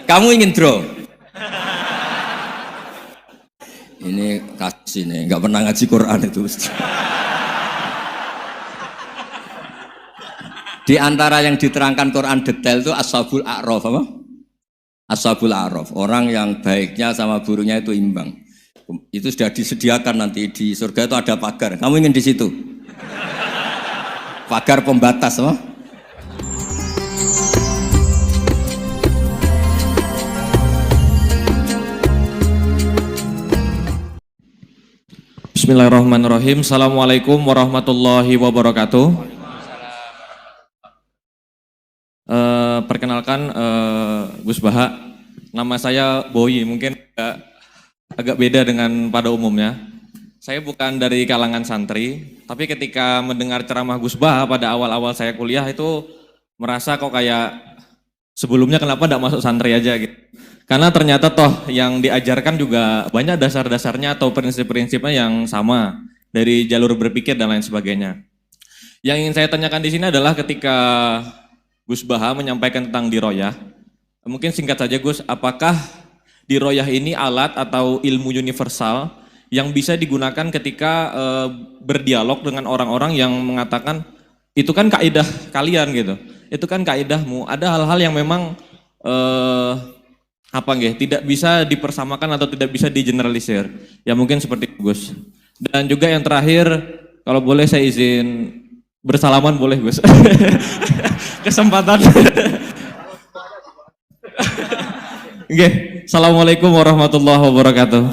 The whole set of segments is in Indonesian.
Kamu ingin draw? Ini kasus ini, nggak pernah ngaji Quran itu. Di antara yang diterangkan Quran detail itu Ashabul A'raf apa? Ashabul A'raf, orang yang baiknya sama buruknya itu imbang. Itu sudah disediakan nanti di surga itu ada pagar. Kamu ingin di situ? Pagar pembatas apa? Bismillahirrahmanirrahim. Assalamualaikum warahmatullahi wabarakatuh. Perkenalkan Gus Baha. Nama saya Boyi. Mungkin agak beda dengan pada umumnya. Saya bukan dari kalangan santri, tapi ketika mendengar ceramah Gus Baha pada awal-awal saya kuliah itu merasa kok kayak sebelumnya kenapa tidak masuk santri aja gitu. Karena ternyata toh yang diajarkan juga banyak dasar-dasarnya atau prinsip-prinsipnya yang sama dari jalur berpikir dan lain sebagainya. Yang ingin saya tanyakan di sini adalah ketika Gus Baha menyampaikan tentang diroyah, mungkin singkat saja Gus, apakah diroyah ini alat atau ilmu universal yang bisa digunakan ketika berdialog dengan orang-orang yang mengatakan itu kan kaidah kalian gitu, itu kan kaidahmu, ada hal-hal yang memang tidak bisa dipersamakan atau tidak bisa digeneralisir. Ya mungkin seperti itu Gus. Dan juga yang terakhir, kalau boleh saya izin bersalaman boleh Gus. Kesempatan. Oke, Assalamualaikum warahmatullahi wabarakatuh.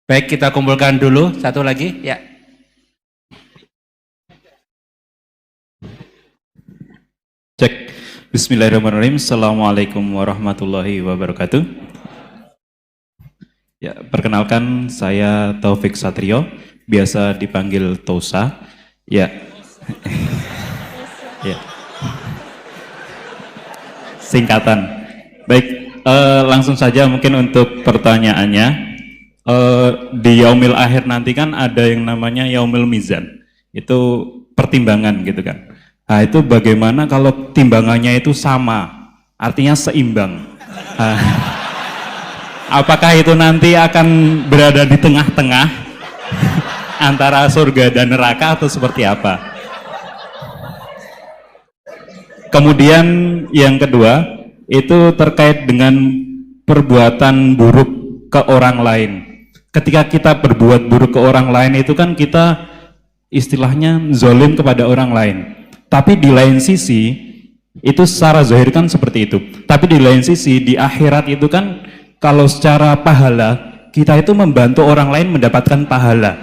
Baik, kita kumpulkan dulu satu lagi ya. Cek. Bismillahirrahmanirrahim. Assalamualaikum warahmatullahi wabarakatuh. Ya, perkenalkan saya Taufik Satrio, biasa dipanggil Tosa. Ya. Ya. Singkatan. Baik, langsung saja mungkin untuk pertanyaannya. Di Yaumil Akhir nanti kan ada yang namanya Yaumil Mizan. Itu pertimbangan gitu kan. Nah, itu bagaimana kalau timbangannya itu sama, artinya seimbang. Apakah itu nanti akan berada di tengah-tengah antara surga dan neraka atau seperti apa? Kemudian yang kedua, itu terkait dengan perbuatan buruk ke orang lain. Ketika kita berbuat buruk ke orang lain itu kan kita istilahnya zalim kepada orang lain. Tapi di lain sisi, itu secara zahir kan seperti itu. Tapi di lain sisi, di akhirat itu kan kalau secara pahala, kita itu membantu orang lain mendapatkan pahala.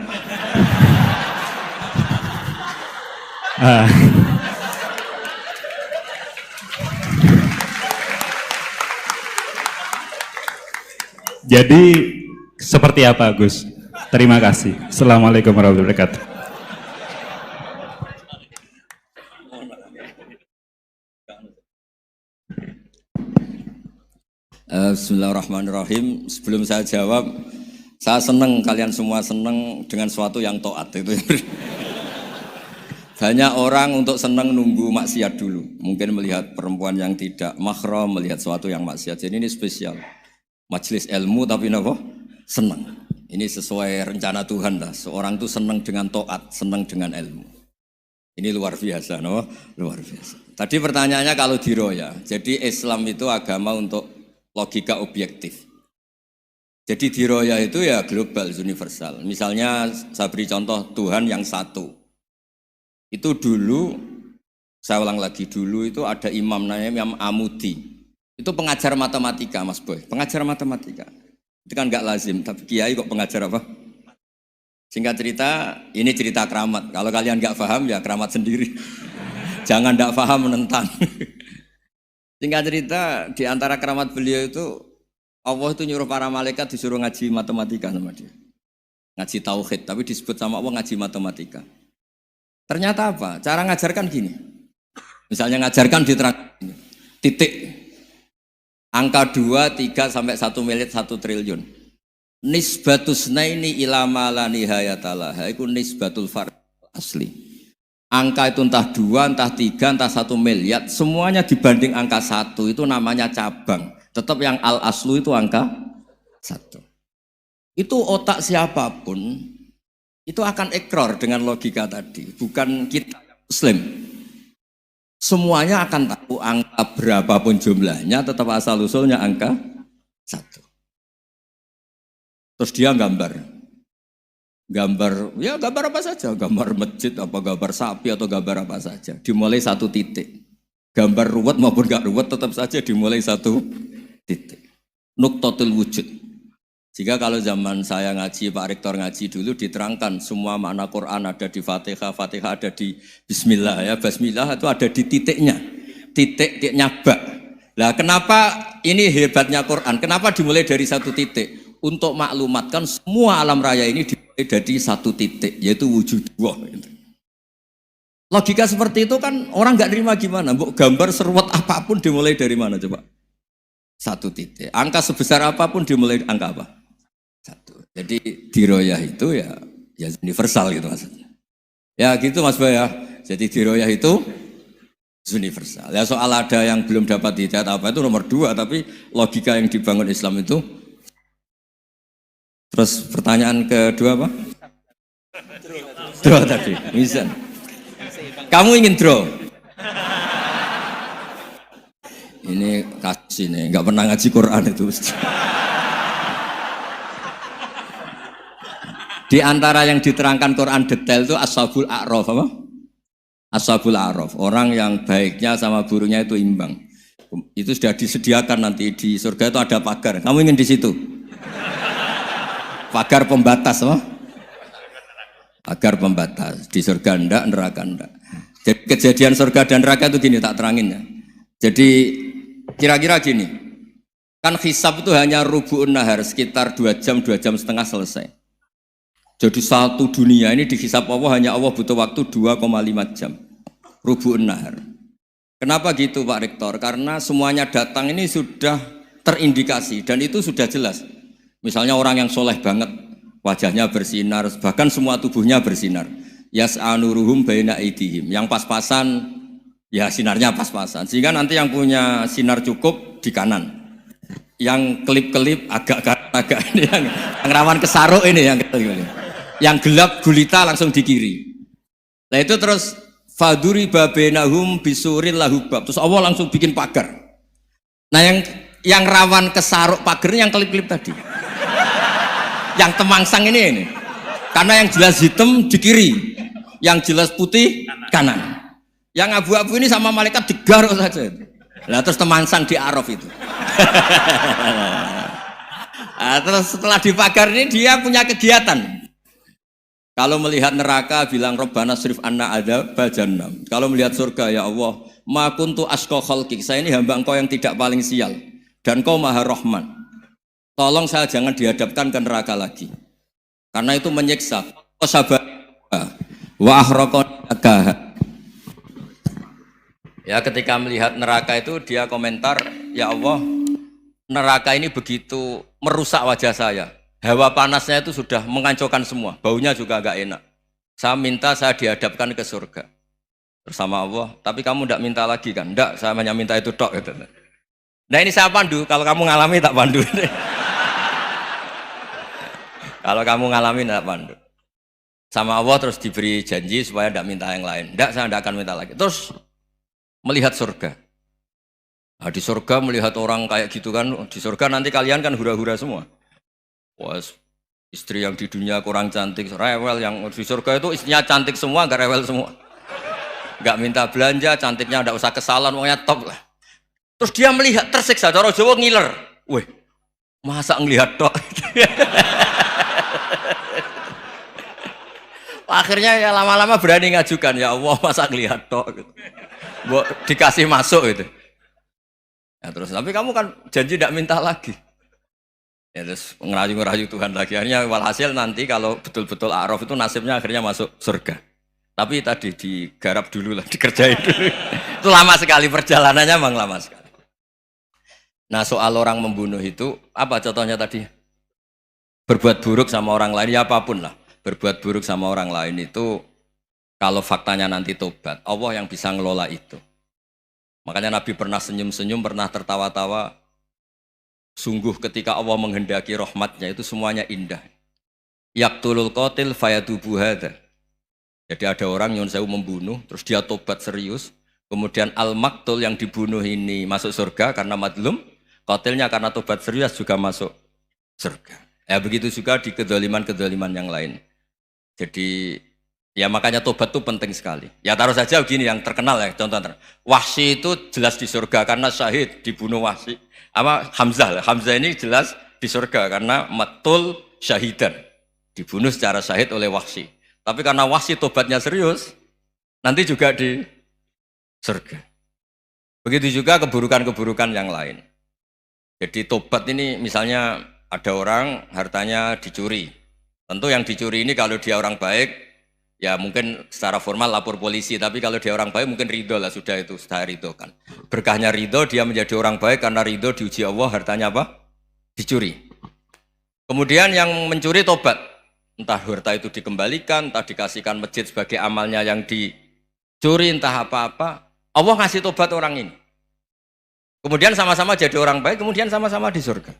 Jadi seperti apa Gus? Terima kasih. Assalamualaikum warahmatullahi wabarakatuh. Bismillahirrahmanirrahim. Sebelum saya jawab, saya senang kalian semua senang dengan sesuatu yang taat itu. Banyak orang untuk senang nunggu maksiat dulu. Mungkin melihat perempuan yang tidak mahram, melihat sesuatu yang maksiat. Jadi ini spesial. Majelis ilmu tapi apa? Senang. Ini sesuai rencana Tuhan lah. Seorang itu senang dengan taat, senang dengan ilmu. Ini luar biasa, no? Luar biasa. Tadi pertanyaannya kalau diroya. Jadi Islam itu agama untuk logika objektif. Jadi diroya itu ya global, universal. Misalnya saya beri contoh Tuhan yang satu. Itu dulu, saya ulang lagi, dulu itu ada imam namanya Imam Amudi. Itu pengajar matematika Mas Boy, pengajar matematika. Itu kan nggak lazim, tapi kiai kok pengajar apa? Singkat cerita, ini cerita keramat. Kalau kalian nggak paham ya keramat sendiri. Jangan nggak paham menentang. Singkat cerita, di antara keramat beliau itu Allah itu nyuruh para malaikat disuruh ngaji matematika sama dia. Ngaji tauhid, tapi disebut sama Allah ngaji matematika. Ternyata apa? Cara ngajarkan gini. Misalnya ngajarkan diterang gini. Titik. Angka 2, 3 sampai 1 miliar 1 triliun. Nisbatusnaini ila ma la nihayatalah. Itu nisbatul fard asli. Angka itu entah 2, entah 3, entah 1 miliar, semuanya dibanding angka 1 itu namanya cabang. Tetap yang al-aslu itu angka 1. Itu otak siapapun, itu akan ikrar dengan logika tadi. Bukan kita Muslim. Semuanya akan tahu angka berapapun jumlahnya, tetap asal-usulnya angka 1. Terus dia gambar ya gambar apa saja, gambar masjid, apa gambar sapi atau gambar apa saja, dimulai 1 titik. Gambar ruwet maupun gak ruwet tetap saja dimulai 1 titik. Nuktotul wujud. Jika kalau zaman saya ngaji, Pak Rektor ngaji dulu diterangkan semua makna Quran ada di Fatihah, Fatihah ada di Bismillah ya, Bismillah itu ada di titiknya, titiknya bak. Nah kenapa ini hebatnya Quran? Kenapa dimulai dari 1 titik? Untuk maklumatkan semua alam raya ini dimulai dari 1 titik, yaitu wujudullah. Logika seperti itu kan orang nggak terima gimana? Gambar seruat apapun dimulai dari mana coba? 1 titik. Angka sebesar apapun dimulai angka apa? 1. Jadi diroyah itu ya universal gitu maksudnya. Ya gitu Mas Bay ya. Jadi diroyah itu universal. Ya soal ada yang belum dapat hidayat apa itu nomor 2, tapi logika yang dibangun Islam itu. Terus pertanyaan kedua apa? Draw tadi, mizan. Kamu ingin draw? Ini kasus ini, nggak pernah ngaji Quran itu. Di antara yang diterangkan Quran detail itu Ashabul A'raf apa? Ashabul A'raf, orang yang baiknya sama buruknya itu imbang. Itu sudah disediakan nanti di surga itu ada pagar. Kamu ingin di situ? Pagar pembatas, apa? Pagar pembatas. Di surga enggak, neraka enggak. Jadi kejadian surga dan neraka itu gini, tak terangin ya. Jadi kira-kira gini, kan hisab itu hanya rubu'un nahar, sekitar 2 jam, 2 jam setengah selesai. Jadi 1 dunia ini dihisab Allah, hanya Allah butuh waktu 2,5 jam. Rubu'un nahar. Kenapa gitu Pak Rektor? Karena semuanya datang ini sudah terindikasi dan itu sudah jelas. Misalnya orang yang soleh banget, wajahnya bersinar, bahkan semua tubuhnya bersinar. Yas'anuruhum baina aidihim. Yang pas-pasan, ya sinarnya pas-pasan. Sehingga nanti yang punya sinar cukup di kanan. Yang kelip-kelip agak ini, yang rawan kesaruk ini, yang gelap gulita langsung di kiri. Nah itu terus faduri babenahum bisuril lahubab. Terus Allah langsung bikin pagar. Nah yang rawan kesaruk pagarnya yang kelip-kelip tadi. Yang temangsang ini. Karena yang jelas hitam di kiri, yang jelas putih kanan. Yang abu-abu ini sama malaikat digaruk saja. Nah, terus temangsang di Araf itu. Nah, terus setelah dipagar ini dia punya kegiatan. Kalau melihat neraka bilang Rabbana srif anna adzaba jahannam. Kalau melihat surga ya Allah, ma kuntu asqa khalqik. Saya ini hamba Engkau yang tidak paling sial dan Kau Maha Rahman. Tolong saya jangan dihadapkan ke neraka lagi. Karena itu menyiksa. Wa ahraqaka. Ya ketika melihat neraka itu dia komentar, ya Allah, neraka ini begitu merusak wajah saya. Hawa panasnya itu sudah menghancurkan semua. Baunya juga agak enak. Saya minta saya dihadapkan ke surga bersama Allah. Tapi kamu tidak minta lagi kan? Tidak, saya hanya minta itu tok. Gitu. Nah ini saya pandu. Kalau kamu ngalami tak pandu. Kalau kamu ngalamin tidak pandu. Sama Allah terus diberi janji supaya tidak minta yang lain. Tidak, saya tidak akan minta lagi. Terus melihat surga. Nah, di surga melihat orang kayak gitu kan. Di surga nanti kalian kan hura-hura semua. Wah, istri yang di dunia kurang cantik, rewel. Yang di surga itu istrinya cantik semua, gak rewel semua. Gak minta belanja, cantiknya tidak usah ke salon, pokoknya top lah. Terus dia melihat, tersiksa. Cara Jawa ngiler. Wih, masa ngelihat tok? Akhirnya ya lama-lama berani ngajukan, ya Allah masa ngelihat tok gitu. Dikasih masuk gitu. Ya terus tapi kamu kan janji tidak minta lagi. Ya terus ngerayu-ngerayu Tuhan lagi. Akhirnya walhasil nanti kalau betul-betul A'raf itu nasibnya akhirnya masuk surga. Tapi tadi digarap dulu lah, dikerjain dulu. Itu lama sekali perjalanannya, memang lama sekali. Nah soal orang membunuh itu apa contohnya tadi? Berbuat buruk sama orang lain ya apapun lah. Berbuat buruk sama orang lain itu kalau faktanya nanti tobat, Allah yang bisa ngelola itu. Makanya Nabi pernah senyum-senyum, pernah tertawa-tawa. Sungguh ketika Allah menghendaki rahmatnya itu semuanya indah. Yaqtulul qatil fayatubu hadza. Jadi ada orang nyun sewu membunuh, terus dia tobat serius. Kemudian al-maktul yang dibunuh ini masuk surga karena madlum. Qatilnya karena tobat serius juga masuk surga. Ya begitu juga di kedoliman-kedoliman yang lain. Jadi ya makanya tobat itu penting sekali. Ya taruh saja begini yang terkenal ya, contoh. Wahsy itu jelas di surga karena syahid dibunuh Wahsy. Apa Hamzah? Hamzah ini jelas di surga karena matul syahidan. Dibunuh secara syahid oleh Wahsy. Tapi karena Wahsy tobatnya serius, nanti juga di surga. Begitu juga keburukan-keburukan yang lain. Jadi tobat ini misalnya ada orang hartanya dicuri. Tentu yang dicuri ini kalau dia orang baik, ya mungkin secara formal lapor polisi. Tapi kalau dia orang baik mungkin ridho lah, sudah itu, sudah ridho kan. Berkahnya ridho, dia menjadi orang baik karena ridho diuji Allah, hartanya apa? Dicuri. Kemudian yang mencuri tobat. Entah harta itu dikembalikan, entah dikasihkan masjid sebagai amalnya yang dicuri, entah apa-apa. Allah ngasih tobat orang ini. Kemudian sama-sama jadi orang baik, kemudian sama-sama di surga.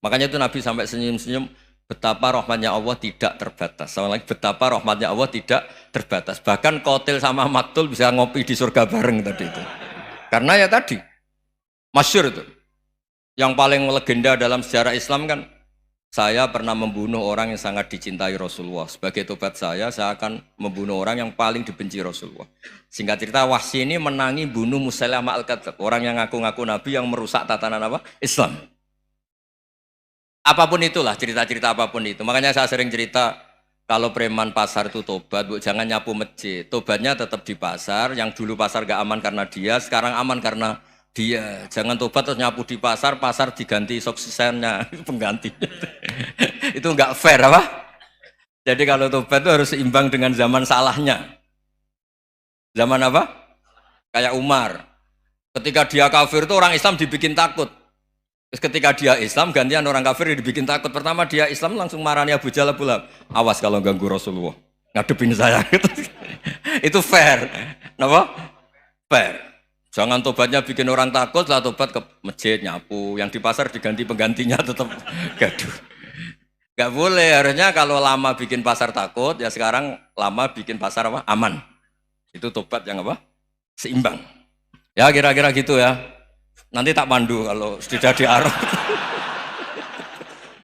Makanya itu Nabi sampai senyum-senyum, betapa rahmatnya Allah tidak terbatas. Sama lagi, betapa rahmatnya Allah tidak terbatas. Bahkan qatil sama maktul bisa ngopi di surga bareng tadi itu. Karena ya tadi, masyhur itu. Yang paling legenda dalam sejarah Islam kan, saya pernah membunuh orang yang sangat dicintai Rasulullah. Sebagai tobat saya akan membunuh orang yang paling dibenci Rasulullah. Singkat cerita, Wahsy ini menangi bunuh Musailamah al-Kadzdzab, orang yang ngaku-ngaku Nabi yang merusak tatanan apa? Islam. Apapun itulah, cerita-cerita apapun itu. Makanya saya sering cerita, kalau preman pasar itu tobat, bu, jangan nyapu masjid. Tobatnya tetap di pasar, yang dulu pasar gak aman karena dia, sekarang aman karena dia. Jangan tobat terus nyapu di pasar, pasar diganti suksesennya, pengganti. Itu nggak fair apa? Jadi kalau tobat itu harus seimbang dengan zaman salahnya. Zaman apa? Kayak Umar. Ketika dia kafir itu orang Islam dibikin takut. Terus ketika dia Islam gantian orang kafir dibikin takut. Pertama dia Islam langsung marahnya Abu Jahal, awas kalau ganggu Rasulullah, ngadepin saya. Itu fair. Kenapa? Fair. Jangan tobatnya bikin orang takut, lah tobat ke masjid nyapu, yang di pasar diganti penggantinya tetap gaduh. Gak boleh, harusnya kalau lama bikin pasar takut, ya sekarang lama bikin pasar apa? Aman. Itu tobat yang apa? Seimbang. Ya kira-kira gitu ya. Nanti tak pandu kalau sudah di arah.